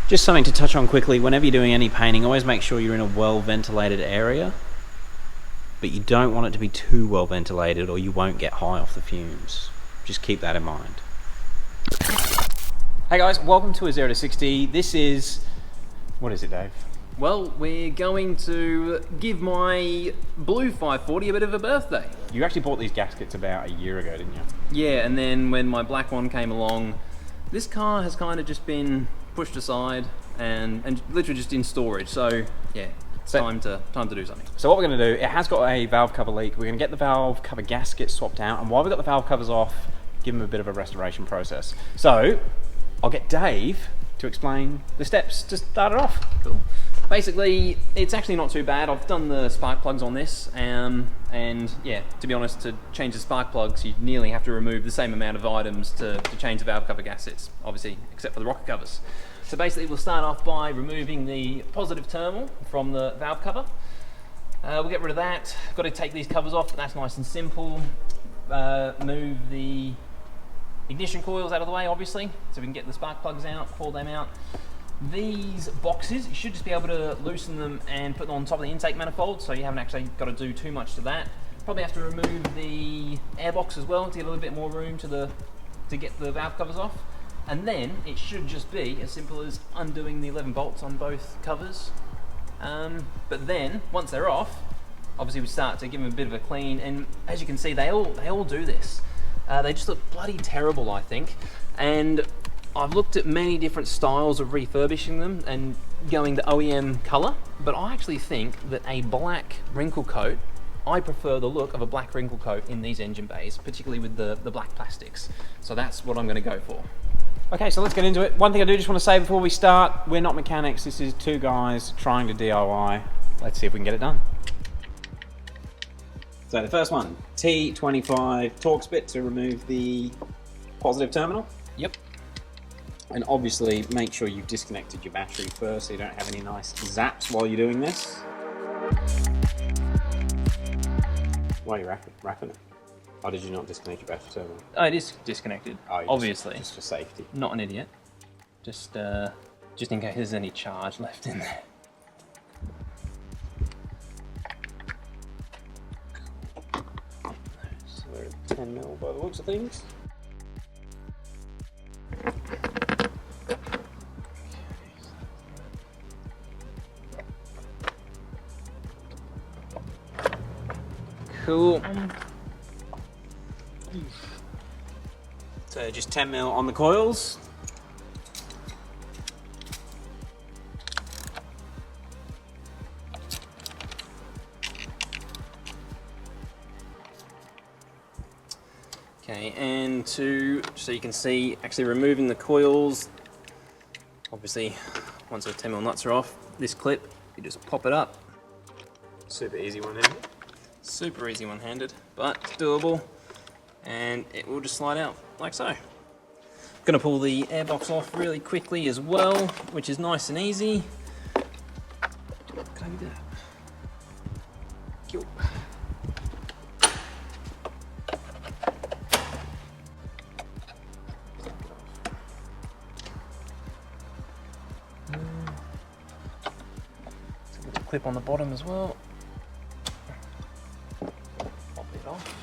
Just something to touch on quickly, whenever you're doing any painting, always make sure you're in a well ventilated area, but you don't want it to be too well ventilated or you won't get high off the fumes. Just keep that in mind. Hey guys, welcome to a 0 to 60. This is, what is it, Dave? Well, we're going to give my blue 540 a bit of a birthday. You actually bought these gaskets about a year ago, didn't you? Yeah, and then when my black one came along, this car has kind of just been pushed aside and literally just in storage. So yeah, it's time to do something. So what we're going to do, it has got a valve cover leak. We're going to get the valve cover gasket swapped out, and while we've got the valve covers off, give them a bit of a restoration process. So I'll get Dave to explain the steps to start it off. Cool. Basically, it's actually not too bad. I've done the spark plugs on this, and yeah, to be honest, to change the spark plugs, you nearly have to remove the same amount of items to change the valve cover gaskets, obviously, except for the rocker covers. So basically, we'll start off by removing the positive terminal from the valve cover. We'll get rid of that. Got to take these covers off, but that's nice and simple. Move the ignition coils out of the way, obviously, so we can get the spark plugs out, pull them out. These boxes, you should just be able to loosen them and put them on top of the intake manifold, so you haven't actually got to do too much to that. Probably have to remove the air box as well to get a little bit more room to get the valve covers off. And then it should just be as simple as undoing the 11 bolts on both covers. But then, once they're off, obviously we start to give them a bit of a clean, and as you can see, they all do this. They just look bloody terrible, I think. And I've looked at many different styles of refurbishing them and going the OEM colour, but I actually think that a black wrinkle coat, I prefer the look of a black wrinkle coat in these engine bays, particularly with the black plastics. So that's what I'm going to go for. Okay, so let's get into it. One thing I do just want to say before we start, we're not mechanics. This is two guys trying to DIY. Let's see if we can get it done. So the first one, T25 Torx bit to remove the positive terminal. Yep. And obviously make sure you've disconnected your battery first so you don't have any nice zaps while you're doing this. Why are you wrapping it? Or did you not disconnect your battery terminal? Oh, it is disconnected, obviously. Just for safety. Not an idiot. Just in case there's any charge left in there. So we're at 10mm by the looks of things. Cool. So just 10mm on the coils. Okay, and so you can see, actually removing the coils, obviously once the 10mm nuts are off, this clip, you just pop it up. Super easy one-handed. Super easy one-handed, but doable, and it will just slide out like so. Gonna pull the airbox off really quickly as well, which is nice and easy. Can I do that? Cool. Clip on the bottom as well. Pop it off.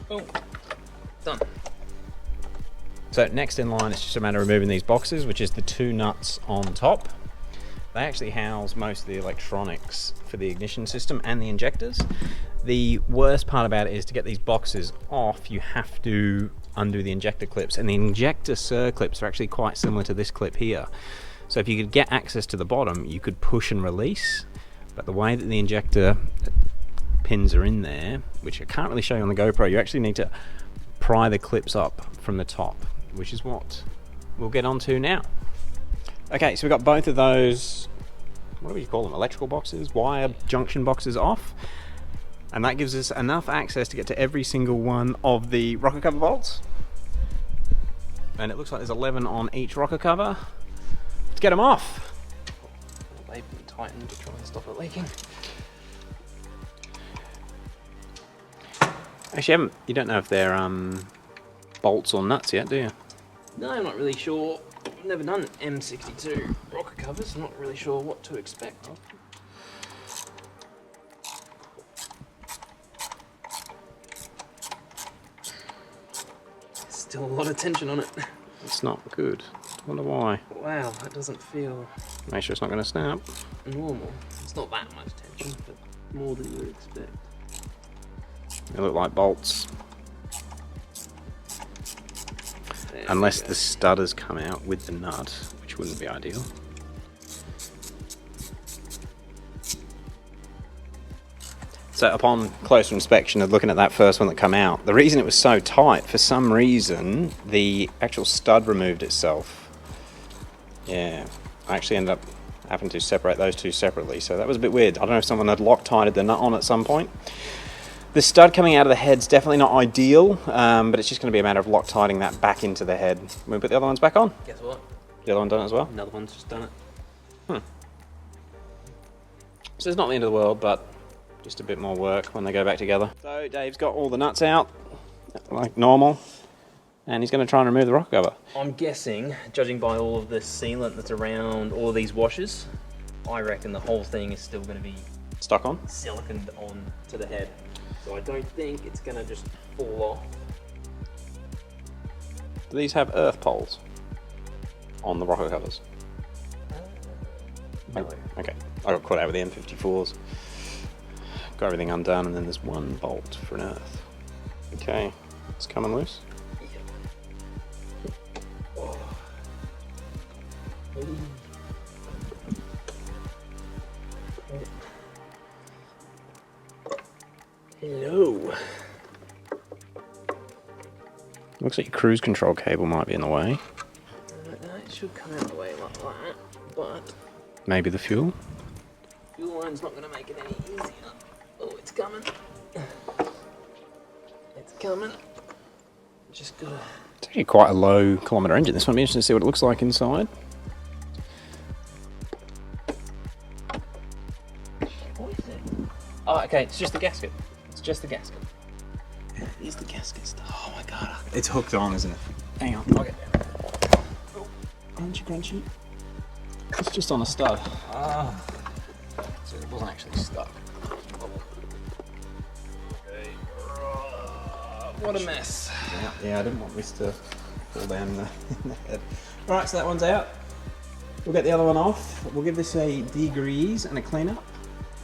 Boom. Done. So next in line, it's just a matter of removing these boxes, which is the two nuts on top. They actually house most of the electronics for the ignition system and the injectors. The worst part about it is to get these boxes off, you have to undo the injector clips, and the injector circlips are actually quite similar to this clip here. So if you could get access to the bottom, you could push and release, but the way that the injector pins are in there, which I can't really show you on the GoPro, you actually need to pry the clips up from the top, which is what we'll get onto now. Okay, so we've got both of those, what do you call them, electrical boxes, wire junction boxes off, and that gives us enough access to get to every single one of the rocker cover bolts. And it looks like there's 11 on each rocker cover. Let's get them off. They've been tightened to try and stop it leaking. Actually, you don't know if they're bolts or nuts yet, do you? No, I'm not really sure. I've never done M62 rocker covers. I'm not really sure what to expect. Still a lot of tension on it. It's not good. Wonder why. Wow, that doesn't feel Make sure it's not going to snap. normal. It's not that much tension, but more than you would expect. They look like bolts. There Unless we the go. studders come out with the nut, which wouldn't be ideal. So upon closer inspection of looking at that first one that come out, the reason it was so tight, for some reason, the actual stud removed itself. Yeah, I actually ended up having to separate those two separately, so that was a bit weird. I don't know if someone had Loctited the nut on at some point. The stud coming out of the head's definitely not ideal, but it's just going to be a matter of Loctiting that back into the head. Can we put the other ones back on? Guess what? The other one done as well? Another one's just done it. So it's not the end of the world, but just a bit more work when they go back together. So Dave's got all the nuts out, like normal, and he's going to try and remove the rocker cover. I'm guessing, judging by all of the sealant that's around all of these washers, I reckon the whole thing is still going to be Stuck on? siliconed on to the head. So I don't think it's going to just fall off. Do these have earth poles on the rocker covers? No. Okay, I got caught out with the M54s. Got everything undone, and then there's one bolt for an earth. Okay, it's coming loose. Hello. Looks like your cruise control cable might be in the way. It should come out of the way like that, but Maybe the fuel? fuel line's not going to make it any easier. Oh, it's coming. It's coming. Just gotta. It's actually quite a low kilometre engine. This one will be interesting to see what it looks like inside. What is it? Oh, okay, it's just the gasket. It's just the gasket. Here's the gasket stuff. Oh my god. It's hooked on, isn't it? Hang on. I'll get there. Crunchy, crunchy. It's just on a stud. Ah. So it wasn't actually stuck. What a mess. Yeah, I didn't want this to fall down in the head. Right, so that one's out. We'll get the other one off. We'll give this a degrease and a clean up.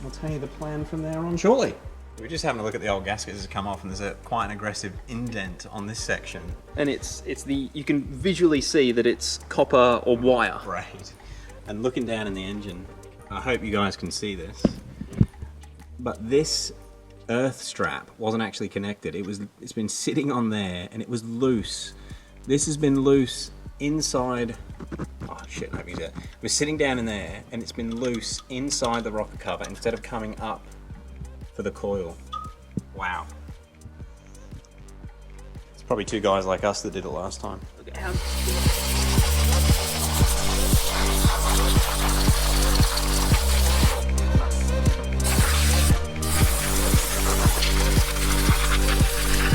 I'll tell you the plan from there on shortly. We're just having a look at the old gaskets as come off, and there's quite an aggressive indent on this section. And it's the you can visually see that it's copper or wire. Right. And looking down in the engine, I hope you guys can see this, but this earth strap wasn't actually connected. It's been sitting on there, and it was loose. This has been loose inside. Oh shit! I hope you see it. It was sitting down in there, and it's been loose inside the rocker cover instead of coming up for the coil. Wow. It's probably two guys like us that did it last time. Look at how.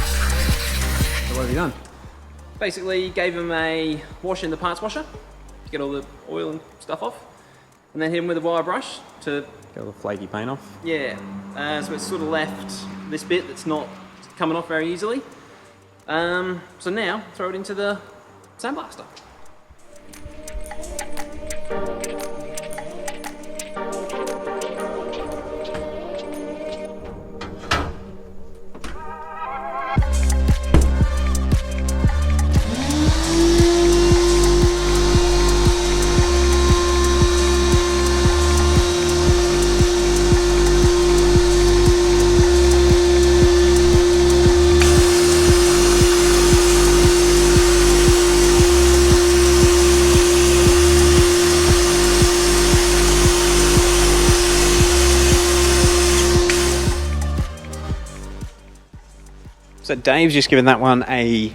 So what have you done? Basically, gave him a wash in the parts washer to get all the oil and stuff off, and then hit him with a wire brush to Get all the flaky paint off. yeah. So it's sort of left this bit that's not coming off very easily. So now throw it into the sandblaster. So Dave's just given that one a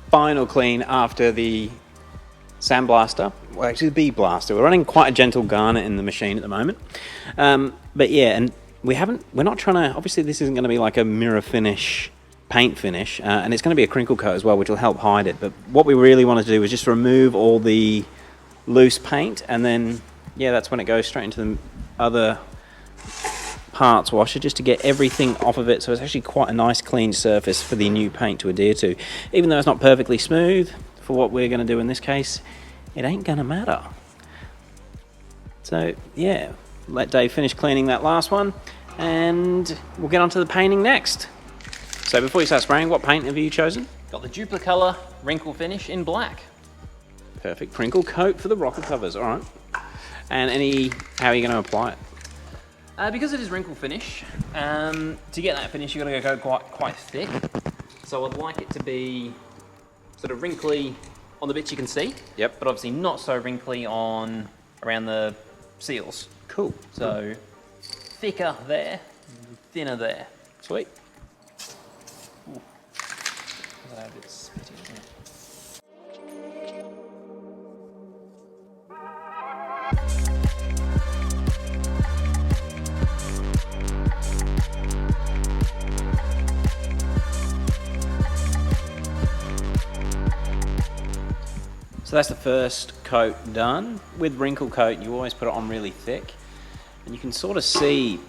final clean after the sandblaster. Well, actually the bead blaster. We're running quite a gentle garnet in the machine at the moment. But yeah, and we're not trying to, obviously this isn't going to be like a mirror finish paint finish, and it's going to be a crinkle coat as well, which will help hide it. But what we really want to do is just remove all the loose paint, and then yeah, that's when it goes straight into the other parts washer, just to get everything off of it. So it's actually quite a nice clean surface for the new paint to adhere to. Even though it's not perfectly smooth for what we're going to do in this case, it ain't going to matter. So yeah, let Dave finish cleaning that last one, and we'll get on to the painting next. So before you start spraying, what paint have you chosen? Got the Duplicolor wrinkle finish in black. Perfect. Crinkle coat for the rocker covers, alright. And how are you going to apply it? Because it is wrinkle finish, to get that finish you've got to go quite thick. So I'd like it to be sort of wrinkly on the bits you can see. Yep. But obviously not so wrinkly around the seals. Cool. So thicker there, thinner there. Sweet. Ooh. A bit spitty, isn't it? So that's the first coat done. With wrinkle coat, you always put it on really thick, and you can sort of see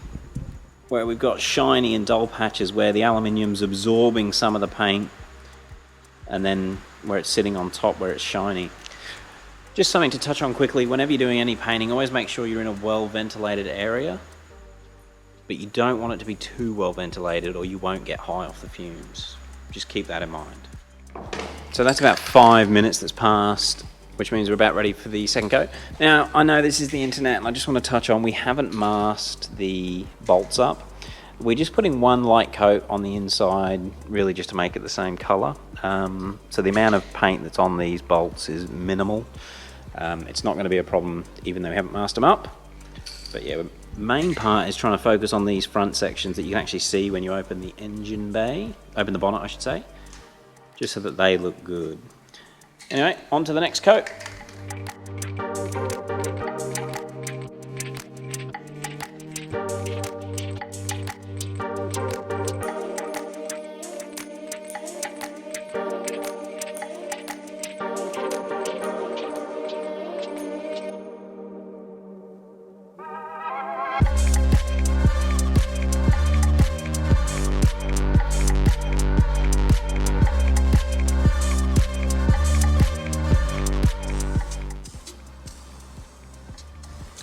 where we've got shiny and dull patches where the aluminium's absorbing some of the paint, and then where it's sitting on top where it's shiny. Just something to touch on quickly: whenever you're doing any painting, always make sure you're in a well ventilated area, but you don't want it to be too well ventilated or you won't get high off the fumes. Just keep that in mind. So that's about 5 minutes that's passed, which means we're about ready for the second coat. Now, I know this is the internet, and I just want to touch on, we haven't masked the bolts up. We're just putting one light coat on the inside, really just to make it the same colour. So the amount of paint that's on these bolts is minimal. It's not going to be a problem even though we haven't masked them up. But yeah, the main part is trying to focus on these front sections that you can actually see when you open the engine bay, open the bonnet I should say, just so that they look good. Anyway, on to the next coat.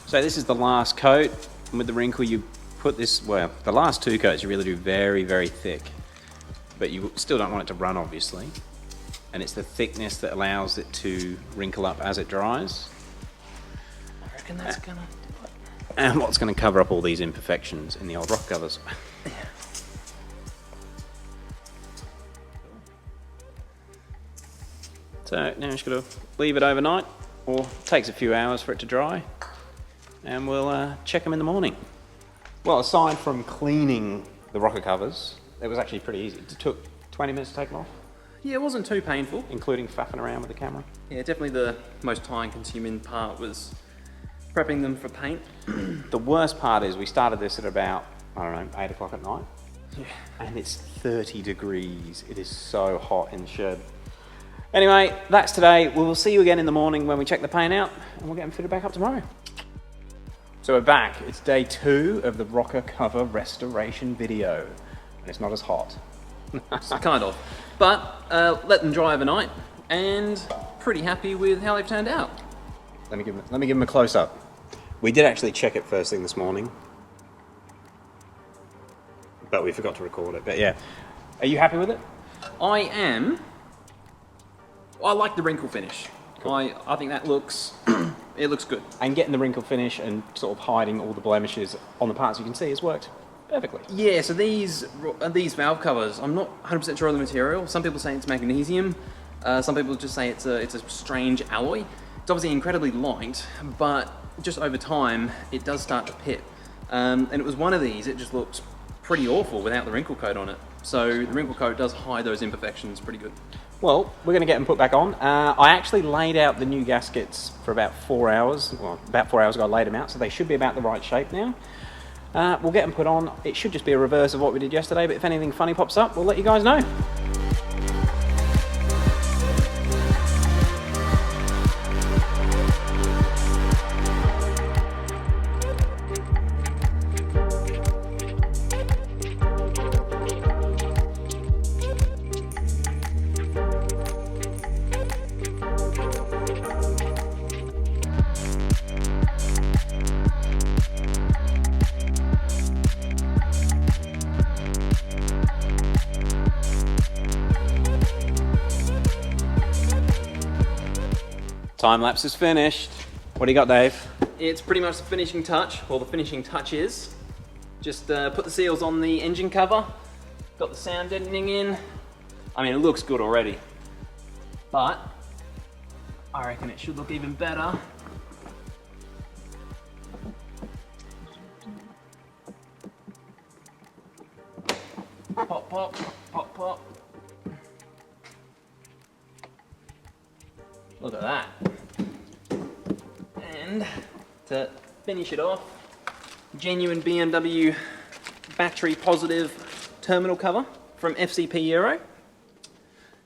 So this is the last coat, and with the wrinkle you put this, well, the last two coats you really do very, very thick, but you still don't want it to run obviously, and it's the thickness that allows it to wrinkle up as it dries. I reckon that's gonna do it. And what's going to cover up all these imperfections in the old rock covers. So now you're just going to leave it overnight, or it takes a few hours for it to dry, and we'll check them in the morning. Well, aside from cleaning the rocker covers, it was actually pretty easy. It took 20 minutes to take them off, Yeah, it wasn't too painful. including faffing around with the camera. Yeah, definitely the most time-consuming part was prepping them for paint. The worst part is we started this at about, I don't know, 8 o'clock at night. Yeah. And it's 30 degrees. It is so hot in the shed. Anyway, that's today. We'll see you again in the morning when we check the paint out, and we'll get them fitted back up tomorrow. So we're back. It's day 2 of the rocker cover restoration video, and it's not as hot. Kind of. But let them dry overnight, and pretty happy with how they've turned out. Let me give them a close-up. We did actually check it first thing this morning, but we forgot to record it. But yeah, are you happy with it? I am. I like the wrinkle finish. Cool. I think that looks, it looks good. And getting the wrinkle finish and sort of hiding all the blemishes on the parts you can see has worked perfectly. Yeah, so these valve covers, I'm not 100% sure on the material. Some people say it's magnesium. Some people just say it's a strange alloy. It's obviously incredibly light, but just over time, it does start to pip. And it was one of these, it just looks pretty awful without the wrinkle coat on it. So the wrinkle coat does hide those imperfections pretty good. Well, we're going to get them put back on. I actually laid out the new gaskets for about 4 hours. Well, about 4 hours ago I laid them out, so they should be about the right shape now. We'll get them put on. It should just be a reverse of what we did yesterday, but if anything funny pops up, we'll let you guys know. Time lapse is finished. What do you got, Dave? It's pretty much the finishing touch, or the finishing touch is. Just put the seals on the engine cover, got the sound deadening in. I mean, it looks good already, but I reckon it should look even better. Pop, pop, pop, pop. Look at that. And to finish it off, genuine BMW battery positive terminal cover from FCP Euro.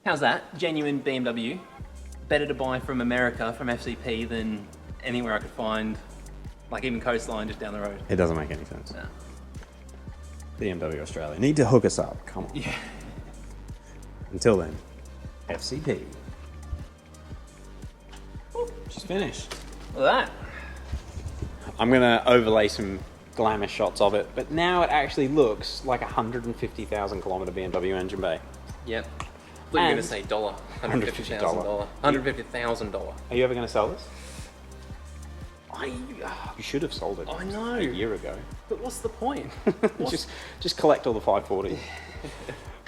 How's that? Genuine BMW. Better to buy from America, from FCP, than anywhere I could find, like even Coastline just down the road. It doesn't make any sense. No. BMW Australia need to hook us up. Come on. Yeah. Until then, FCP. She's finished. Look at that. I'm gonna overlay some glamour shots of it, but now it actually looks like a 150,000 kilometer BMW engine bay. Yep. I thought you were going to say dollar. $150,000. $150,000. Are you ever gonna sell this? You should have sold it. I know. A year ago. But what's the point? Just collect all the 540.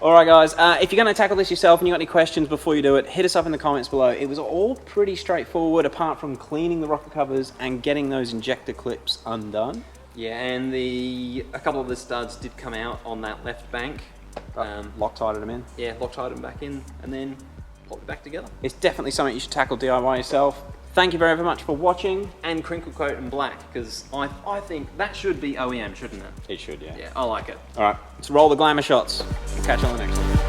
All right, guys. If you're going to tackle this yourself and you got any questions before you do it, hit us up in the comments below. It was all pretty straightforward, apart from cleaning the rocker covers and getting those injector clips undone. Yeah, and a couple of the studs did come out on that left bank. Loctited them in. Yeah, Loctited them back in and then popped it back together. It's definitely something you should tackle DIY yourself. Thank you very much for watching. And crinkle coat in black, because I think that should be OEM, shouldn't it? It should, yeah. Yeah, I like it. All right, let's roll the glamour shots. We'll catch you on the next one.